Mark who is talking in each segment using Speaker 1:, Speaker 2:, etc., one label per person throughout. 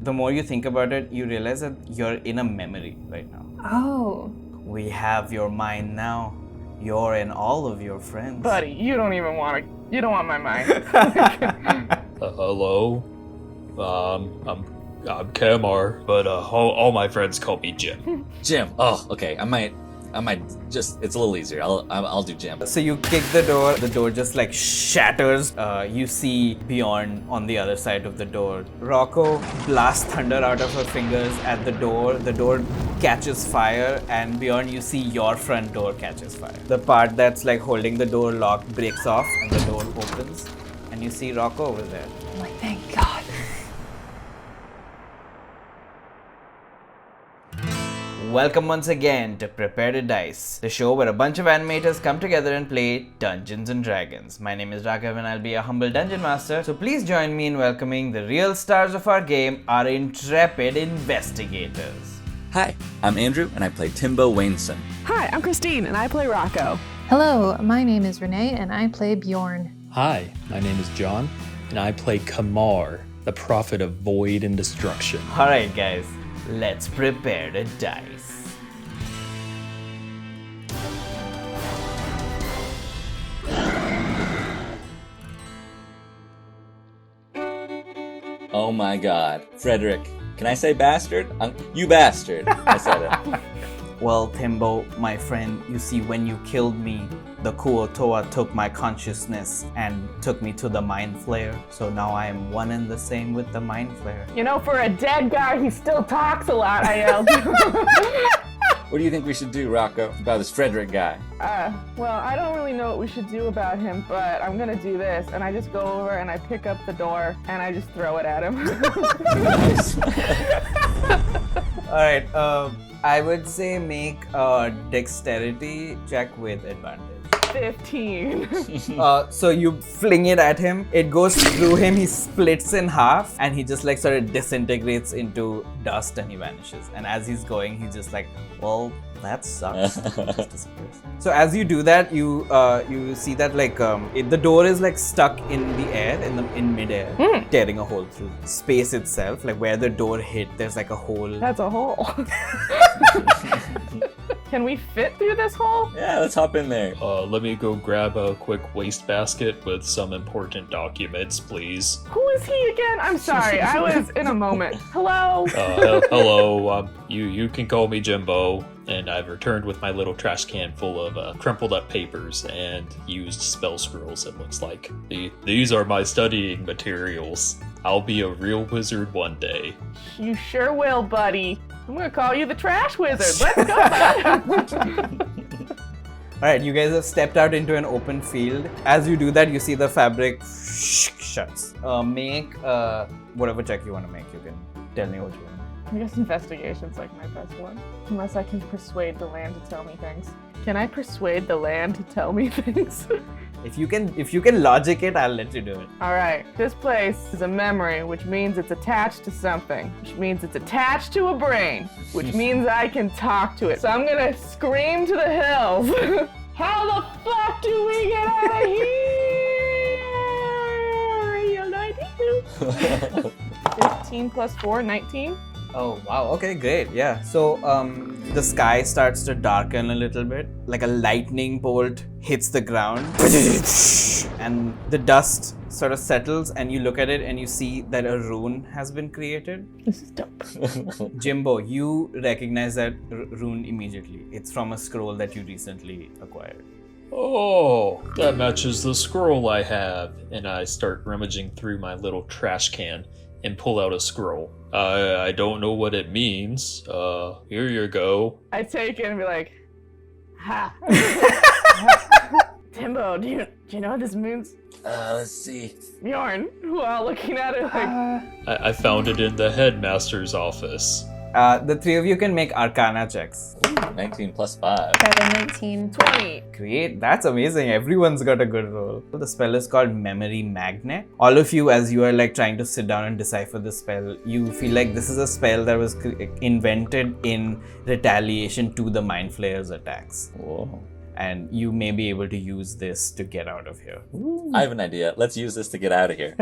Speaker 1: the more you think about it, you realize that you're in a memory right now.
Speaker 2: Oh.
Speaker 1: We have your mind now. You're in all of your friends.
Speaker 3: Buddy, you don't want my mind.
Speaker 4: Hello? I'm Kamar, but all my friends call me Jim.
Speaker 5: Jim. Oh, okay. I might just. It's a little easier. I'll do Jim.
Speaker 1: So you kick the door just like shatters. You see Bjorn on the other side of the door. Rocco blasts thunder out of her fingers at the door catches fire, and Bjorn, you see your front door catches fire. The part that's like holding the door locked breaks off and the door opens, and you see Rocco over there.
Speaker 2: I'm like, thank God.
Speaker 1: Welcome once again to Prepare to Dice, the show where a bunch of animators come together and play Dungeons and Dragons. My name is Raghav and I'll be a humble dungeon master, so please join me in welcoming the real stars of our game, our intrepid investigators.
Speaker 5: Hi, I'm Andrew, and I play Timbo Wainson.
Speaker 3: Hi, I'm Christine, and I play Rocco.
Speaker 2: Hello, my name is Renee, and I play Bjorn.
Speaker 4: Hi, my name is John, and I play Kamar, the prophet of void and destruction.
Speaker 1: Alright guys, let's prepare to dice.
Speaker 5: Oh my God, Frederick. Can I say bastard? You bastard. I said it.
Speaker 1: Well, Timbo, my friend, you see, when you killed me, the Kuotoa took my consciousness and took me to the Mind Flayer. So now I am one and the same with the Mind Flayer.
Speaker 3: You know, for a dead guy, he still talks a lot, I yelled.
Speaker 5: What do you think we should do, Rocco, about this Frederick guy?
Speaker 3: Well, I don't really know what we should do about him, but I'm gonna do this. And I just go over and I pick up the door and I just throw it at him.
Speaker 1: Alright, I would say make a dexterity check with advantage.
Speaker 3: 15.
Speaker 1: So you fling it at him, it goes through him, he splits in half, and he just like sort of disintegrates into dust and he vanishes. And as he's going, he's just like, well, that sucks. Just disappears. So as you do that, you see that like the door is like stuck in the air, in midair, tearing a hole through space itself. Like where the door hit, there's like a hole.
Speaker 3: That's a hole. Can we fit through this hole?
Speaker 5: Yeah, let's hop in there.
Speaker 4: Let me go grab a quick wastebasket with some important documents, please.
Speaker 3: Who is he again? I'm sorry, I was in a moment. Hello?
Speaker 4: Hello, you can call me Jimbo, and I've returned with my little trash can full of crumpled up papers and used spell scrolls, it looks like. These are my studying materials. I'll be a real wizard one day.
Speaker 3: You sure will, buddy. I'm gonna call you the trash wizard. Let's go, bud.
Speaker 1: Alright, you guys have stepped out into an open field. As you do that, you see the fabric shuts. Make whatever check you want to make. You can tell me what you want.
Speaker 3: I guess investigation's like my best one. Unless I can persuade the land to tell me things. Can I persuade the land to tell me things?
Speaker 1: If you can logic it, I'll let you do it.
Speaker 3: Alright, this place is a memory, which means it's attached to something. Which means it's attached to a brain. Which means I can talk to it. So I'm gonna scream to the hills. How the fuck do we get out of here? 15 plus 4, 19.
Speaker 1: Oh wow, okay, great, yeah. So the sky starts to darken a little bit, like a lightning bolt hits the ground, and the dust sort of settles, and you look at it and you see that a rune has been created.
Speaker 3: This is dope.
Speaker 1: Jimbo, you recognize that rune immediately. It's from a scroll that you recently acquired.
Speaker 4: Oh, that matches the scroll I have. And I start rummaging through my little trash can and pull out a scroll. I don't know what it means. Here you go.
Speaker 3: I take it and be like, ha. Timbo, do you know what this means?
Speaker 5: Let's see.
Speaker 3: Bjorn, while looking at it like...
Speaker 4: I found it in the headmaster's office.
Speaker 1: The three of you can make Arcana checks.
Speaker 5: 19 plus 5.
Speaker 2: 19.
Speaker 3: 20.
Speaker 1: Great, that's amazing. Everyone's got a good roll. The spell is called Memory Magnet. All of you, as you are like trying to sit down and decipher the spell, you feel like this is a spell that was invented in retaliation to the Mind Flayer's attacks.
Speaker 5: Whoa.
Speaker 1: And you may be able to use this to get out of here.
Speaker 5: I have an idea. Let's use this to get out of here.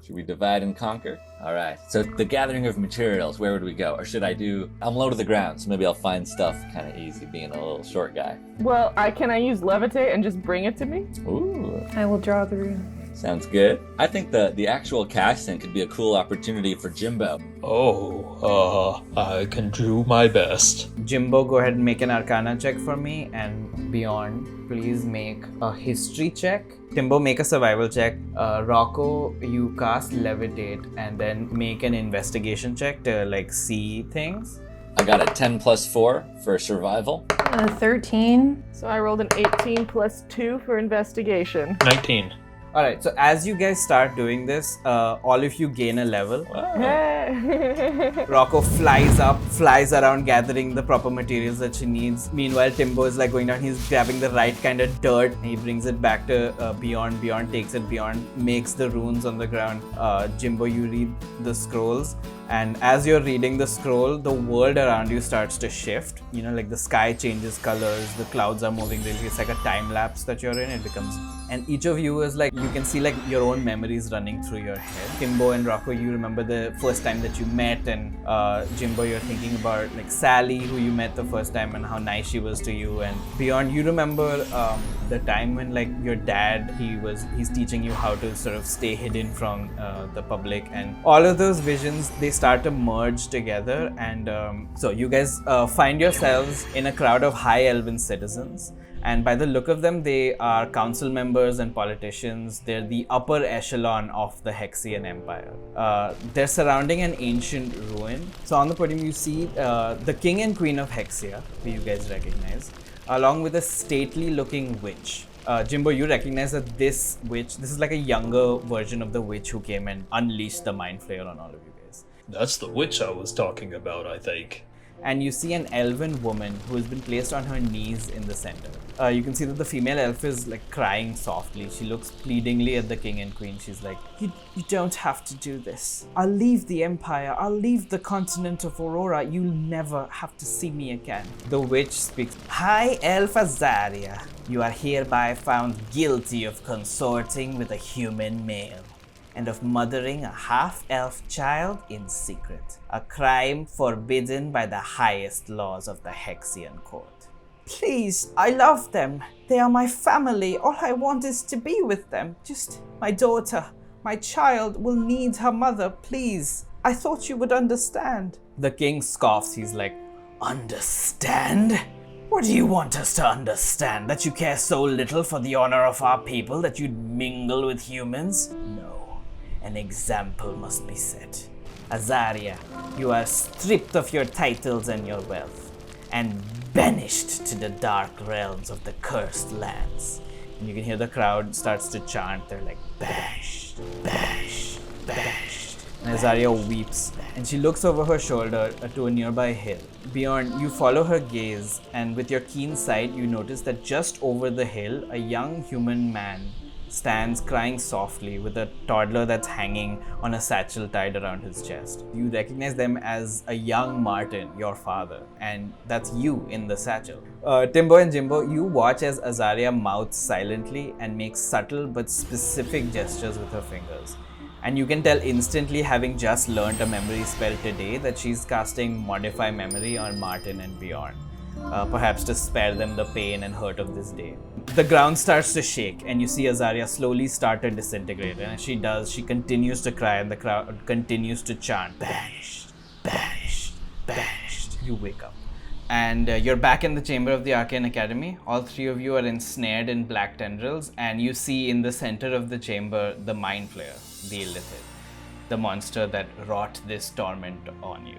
Speaker 5: Should we divide and conquer? All right. So the gathering of materials, where would we go? Or should I do... I'm low to the ground, so maybe I'll find stuff kind of easy, being a little short guy.
Speaker 3: Well, can I use levitate and just bring it to me?
Speaker 5: Ooh,
Speaker 2: I will draw the rune.
Speaker 5: sounds good. I think the actual casting could be a cool opportunity for Jimbo.
Speaker 4: I can do my best.
Speaker 1: Jimbo, go ahead and make an Arcana check for me, and Bjorn, please make a history check. Timbo, make a survival check. Rocco, you cast levitate and then make an investigation check to see things.
Speaker 5: I got a 10 plus 4 for survival.
Speaker 2: 13.
Speaker 3: So I rolled an 18 plus 2 for investigation.
Speaker 4: 19.
Speaker 1: Alright, so as you guys start doing this, all of you gain a level.
Speaker 3: Hey.
Speaker 1: Rocco flies up, flies around gathering the proper materials that she needs. Meanwhile, Timbo is going down, he's grabbing the right kind of dirt. He brings it back to Bjorn. Bjorn takes it, Bjorn makes the runes on the ground. Jimbo, you read the scrolls. And as you're reading the scroll, the world around you starts to shift. The sky changes colors, the clouds are moving really. It's like a time lapse that you're in. It becomes, and each of you is you can see your own memories running through your head. Kimbo and Rocco, you remember the first time that you met, and Jimbo, you're thinking about Sally, who you met the first time, and how nice she was to you. And Bjorn, you remember the time when your dad, he's teaching you how to sort of stay hidden from the public, and all of those visions, they start to merge together. And so you guys find yourselves in a crowd of high elven citizens, and by the look of them, they are council members and politicians. They're the upper echelon of the Hexian Empire. They're surrounding an ancient ruin. So on the podium you see the king and queen of Hexia, who you guys recognize, along with a stately looking witch. Jimbo, you recognize that this witch, this is a younger version of the witch who came and unleashed the mind flayer on all of you guys.
Speaker 4: That's the witch I was talking about, I think.
Speaker 1: And you see an elven woman who has been placed on her knees in the center. You can see that the female elf is crying softly. She looks pleadingly at the king and queen. She's like, you don't have to do this. I'll leave the empire. I'll leave the continent of Aurora. You'll never have to see me again. The witch speaks. High Elf Azaria, you are hereby found guilty of consorting with a human male and of mothering a half-elf child in secret, a crime forbidden by the highest laws of the Hexian court. Please, I love them. They are my family. All I want is to be with them. Just my daughter, my child will need her mother, please. I thought you would understand. The king scoffs. He's like, understand? What do you want us to understand? That you care so little for the honor of our people that you'd mingle with humans? No. An example must be set. Azaria, you are stripped of your titles and your wealth, and banished to the dark realms of the cursed lands. And you can hear the crowd starts to chant. They're like, bashed, bashed, bashed. And Azaria weeps, and she looks over her shoulder to a nearby hill. Bjorn, you follow her gaze, and with your keen sight, you notice that just over the hill, a young human man stands crying softly with a toddler that's hanging on a satchel tied around his chest. You recognize them as a young Martin, your father, and that's you in the satchel. Timbo and Jimbo, you watch as Azaria mouths silently and makes subtle but specific gestures with her fingers. And you can tell instantly, having just learned a memory spell today, that she's casting Modify Memory on Martin and Bjorn. Perhaps to spare them the pain and hurt of this day. The ground starts to shake, and you see Azaria slowly start to disintegrate. And as she does, she continues to cry, and the crowd continues to chant, banished, banished, banished. You wake up. And you're back in the chamber of the Arcane Academy. All three of you are ensnared in black tendrils, and you see in the center of the chamber the Mind Flayer, the Illithid, the monster that wrought this torment on you.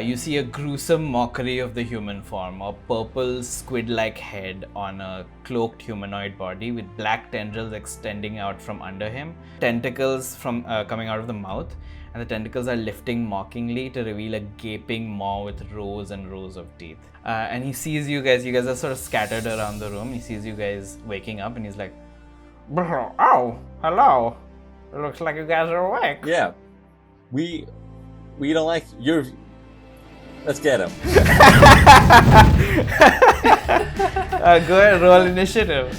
Speaker 1: You see a gruesome mockery of the human form, a purple squid-like head on a cloaked humanoid body with black tendrils extending out from under him, tentacles from coming out of the mouth, and the tentacles are lifting mockingly to reveal a gaping maw with rows and rows of teeth. And he sees you guys are sort of scattered around the room. He sees you guys waking up, and he's like, oh, hello. It looks like you guys are awake.
Speaker 5: Yeah. We don't like your... Let's get him.
Speaker 1: Go ahead, roll initiative.